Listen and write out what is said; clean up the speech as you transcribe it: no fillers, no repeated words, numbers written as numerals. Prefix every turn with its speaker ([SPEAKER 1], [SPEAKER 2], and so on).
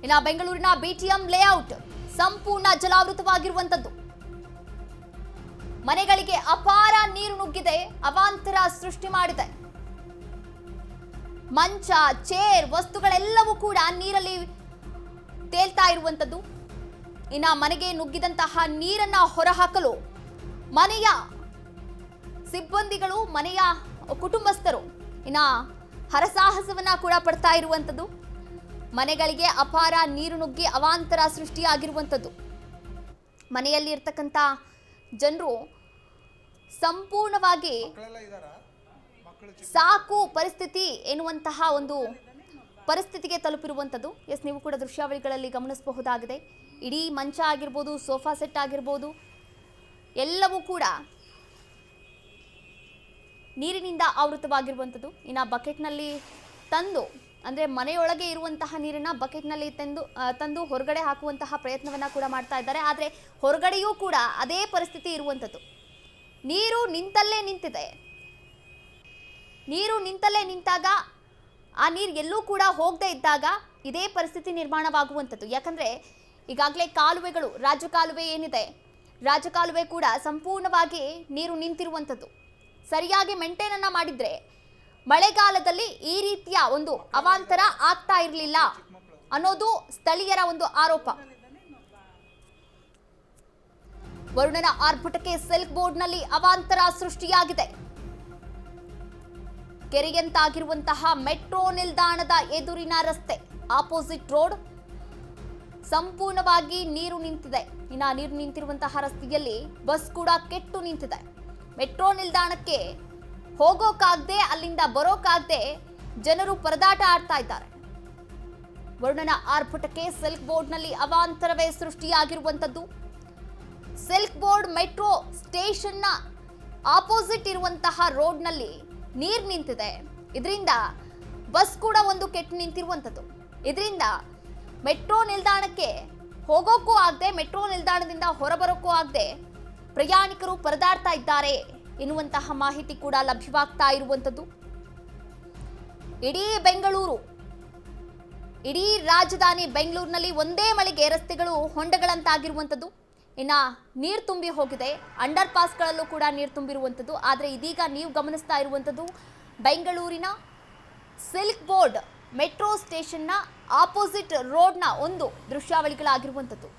[SPEAKER 1] ಇನ್ನು ಬೆಂಗಳೂರಿನ BTM layout ಸಂಪೂರ್ಣ ಜಲಾವೃತವಾಗಿರುವಂತದ್ದು. ಮನೆಗಳಿಗೆ ಅಪಾರ ನೀರು ನುಗ್ಗಿದೆ, ಅವಾಂತರ ಸೃಷ್ಟಿ ಮಾಡಿದೆ. ಮಂಚ, ಚೇರ್ ವಸ್ತುಗಳೆಲ್ಲವೂ ಕೂಡ ನೀರಲ್ಲಿ ತೇಲ್ತಾ ಇರುವಂತದ್ದು. ಇನ್ನ ಮನೆಗೆ ನುಗ್ಗಿದಂತಹ ನೀರನ್ನ ಹೊರಹಾಕಲು ಮನೆಯ ಸಿಬ್ಬಂದಿಗಳು, ಮನೆಯ ಕುಟುಂಬಸ್ಥರು ಇನ್ನ ಹರಸಾಹಸವನ್ನ ಕೂಡ ಪಡ್ತಾ ಇರುವಂತದ್ದು. ಮನೆಗಳಿಗೆ ಅಪಾರ ನೀರು ನುಗ್ಗಿ ಅವಾಂತರ ಸೃಷ್ಟಿಯಾಗಿರುವಂತದ್ದು. ಮನೆಯಲ್ಲಿ ಇರ್ತಕ್ಕಂಥ ಜನರು ಸಂಪೂರ್ಣವಾಗಿ ಸಾಕು ಪರಿಸ್ಥಿತಿ ಎನ್ನುವಂತಹ ಒಂದು ಪರಿಸ್ಥಿತಿಗೆ ತಲುಪಿರುವಂಥದ್ದು. ಎಸ್, ನೀವು ಕೂಡ ದೃಶ್ಯಾವಳಿಗಳಲ್ಲಿ ಗಮನಿಸಬಹುದಾಗಿದೆ. ಇಡೀ ಮಂಚ ಆಗಿರ್ಬೋದು, ಸೋಫಾ ಸೆಟ್ ಆಗಿರ್ಬೋದು, ಎಲ್ಲವೂ ಕೂಡ ನೀರಿನಿಂದ ಆವೃತವಾಗಿರುವಂಥದ್ದು. ಇನ್ನು ಬಕೆಟ್ನಲ್ಲಿ ತಂದು, ಅಂದರೆ ಮನೆಯೊಳಗೆ ಇರುವಂತಹ ನೀರನ್ನು ಬಕೆಟ್ನಲ್ಲಿ ತಂದು ಹೊರಗಡೆ ಹಾಕುವಂತಹ ಪ್ರಯತ್ನವನ್ನು ಕೂಡ ಮಾಡ್ತಾ ಇದ್ದಾರೆ. ಆದರೆ ಹೊರಗಡೆಯೂ ಕೂಡ ಅದೇ ಪರಿಸ್ಥಿತಿ ಇರುವಂಥದ್ದು. ನೀರು ನಿಂತಲ್ಲೇ ನಿಂತಿದೆ. ನೀರು ನಿಂತಲ್ಲೇ ನಿಂತಾಗ ಆ ನೀರು ಎಲ್ಲೂ ಕೂಡ ಹೋಗದೇ ಇದ್ದಾಗ ಇದೇ ಪರಿಸ್ಥಿತಿ ನಿರ್ಮಾಣವಾಗುವಂಥದ್ದು. ಯಾಕಂದರೆ ಈಗಾಗಲೇ ಕಾಲುವೆಗಳು, ರಾಜಕಾಲುವೆ ಏನಿದೆ, ರಾಜಕಾಲುವೆ ಕೂಡ ಸಂಪೂರ್ಣವಾಗಿ ನೀರು ನಿಂತಿರುವಂಥದ್ದು. ಸರಿಯಾಗಿ ಮೇಂಟೈನನ್ನು ಮಾಡಿದರೆ ಮಳೆಗಾಲದಲ್ಲಿ ಈ ರೀತಿಯ ಒಂದು ಅವಾಂತರ ಆಗ್ತಾ ಇರಲಿಲ್ಲ ಅನ್ನೋದು ಸ್ಥಳೀಯರ ಒಂದು ಆರೋಪ. ವರುಣನ ಆರ್ಭಟಕ್ಕೆ ಸಿಲ್ಕ್ ಬೋರ್ಡ್ನಲ್ಲಿ ಅವಾಂತರ ಸೃಷ್ಟಿಯಾಗಿದೆ. ಕೆರೆಯಂತಾಗಿರುವಂತಹ ಮೆಟ್ರೋ ನಿಲ್ದಾಣದ ಎದುರಿನ ರಸ್ತೆ, ಆಪೋಸಿಟ್ ರೋಡ್ ಸಂಪೂರ್ಣವಾಗಿ ನೀರು ನಿಂತಿದೆ. ಇನ್ನು ನೀರು ನಿಂತಿರುವಂತಹ ರಸ್ತೆಯಲ್ಲಿ ಬಸ್ ಕೂಡ ಕೆಟ್ಟು ನಿಂತಿದೆ. ಮೆಟ್ರೋ ನಿಲ್ದಾಣಕ್ಕೆ ಹೋಗೋಕಾಗದೆ, ಅಲ್ಲಿಂದ ಬರೋಕಾಗದೆ ಜನರು ಪರದಾಟ ಆಡ್ತಾ ಇದ್ದಾರೆ. ವರುಣನ ಆರ್ಭಟಕ್ಕೆ ಸಿಲ್ಕ್ ಬೋರ್ಡ್ನಲ್ಲಿ ಅವಾಂತರವೇ ಸೃಷ್ಟಿಯಾಗಿರುವಂಥದ್ದು. ಸಿಲ್ಕ್ ಬೋರ್ಡ್ ಮೆಟ್ರೋ ಸ್ಟೇಷನ್ನ ಆಪೋಸಿಟ್ ಇರುವಂತಹ ರೋಡ್ನಲ್ಲಿ ನೀರು ನಿಂತಿದೆ. ಇದರಿಂದ ಬಸ್ ಕೂಡ ಒಂದು ಕೆಟ್ಟು ನಿಂತಿರುವಂಥದ್ದು. ಇದರಿಂದ ಮೆಟ್ರೋ ನಿಲ್ದಾಣಕ್ಕೆ ಹೋಗೋಕ್ಕೂ ಆಗದೆ, ಮೆಟ್ರೋ ನಿಲ್ದಾಣದಿಂದ ಹೊರಬರೋಕ್ಕೂ ಆಗದೆ ಪ್ರಯಾಣಿಕರು ಪರದಾಡ್ತಾ ಇದ್ದಾರೆ ಎನ್ನುವಂತಹ ಮಾಹಿತಿ ಕೂಡ ಲಭ್ಯವಾಗ್ತಾ ಇರುವಂಥದ್ದು. ಇಡೀ ಬೆಂಗಳೂರು, ಇಡೀ ರಾಜಧಾನಿ ಬೆಂಗಳೂರಿನಲ್ಲಿ ಒಂದೇ ಮಳೆಗೆ ರಸ್ತೆಗಳು ಹೊಂಡಗಳಂತಾಗಿರುವಂಥದ್ದು. ಇನ್ನು ನೀರು ತುಂಬಿ ಹೋಗಿದೆ. ಅಂಡರ್ ಪಾಸ್ಗಳಲ್ಲೂ ಕೂಡ ನೀರು ತುಂಬಿರುವಂಥದ್ದು. ಆದರೆ ಇದೀಗ ನೀವು ಗಮನಿಸ್ತಾ ಇರುವಂಥದ್ದು ಬೆಂಗಳೂರಿನ ಸಿಲ್ಕ್ ಬೋರ್ಡ್ ಮೆಟ್ರೋ ಸ್ಟೇಷನ್ನ ಆಪೋಸಿಟ್ ರೋಡ್ನ ಒಂದು ದೃಶ್ಯಾವಳಿಗಳಾಗಿರುವಂಥದ್ದು.